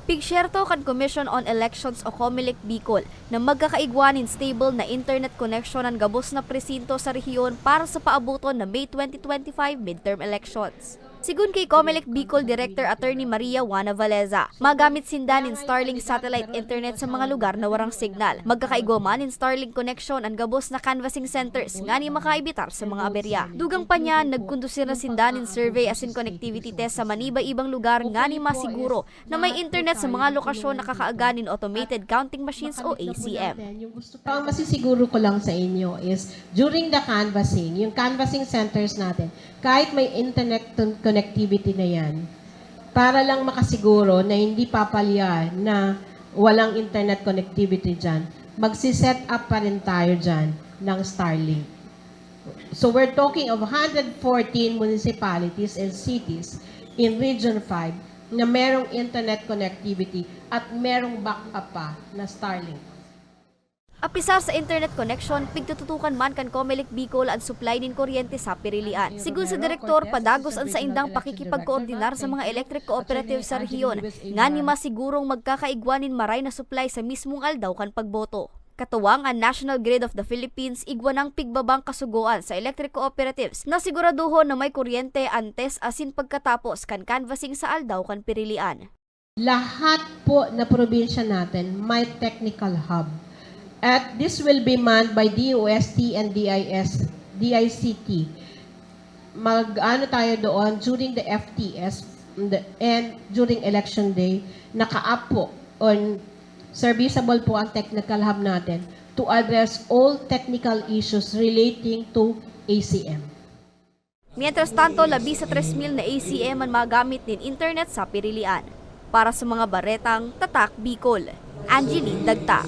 Pigsyerto kan Commission on Elections o COMELEC Bicol na magkakaigwanin stable na internet connection ang gabos na presinto sa rehiyon para sa paabuton na May 2025 midterm elections. Sigun kay COMELEC Bicol Director Attorney Maria Juana Valeza, magamit sindan in Starlink satellite internet sa mga lugar na warang signal. Magkakaigwa man in Starlink connection ang gabos na canvassing centers nga ni makaibitar sa mga aberya. Dugang pa niya, nagkondusir na sindan in survey as in connectivity test sa maniba-ibang lugar nga ni masiguro na may internet sa mga lokasyon na kakaaganin automated counting machines o ACM. Ang masisiguro ko lang sa inyo is during the canvassing, yung canvassing centers natin, kahit may internet connectivity na yan, para lang makasiguro na hindi papalya na walang internet connectivity dyan, magsiset up pa rin tayo dyan ng Starlink. So we're talking of 114 municipalities and cities in Region 5 na merong internet connectivity at merong backup pa na Starlink. Apisa sa internet connection, pigtututukan man kan COMELEC Bicol ang supply din kuryente sa Pirilian. Sigun sa direktor, padagos ang sa indang pakikipagkoordinar sa mga electric cooperative sa rehiyon, nga ni masigurong magkakaigwanin maray na supply sa mismong aldaw kan pagboto. Katuwang ang National Grid of the Philippines igwanang pigbabang kasuguan sa electric cooperatives na siguraduho na may kuryente antes asin pagkatapos kan canvassing sa aldaw kan Pirilian. Lahat po na probinsya natin may technical hub. At this will be manned by DOST and DICT. Mag-ano tayo doon during the FTS and during election day, naka-up po on serviceable po ang technical hub natin to address all technical issues relating to ACM. Mientras tanto, labi sa 3,000 na ACM ang magamit din internet sa Pirilian. Para sa mga baretang Tatak Bicol, Angeline Dagta.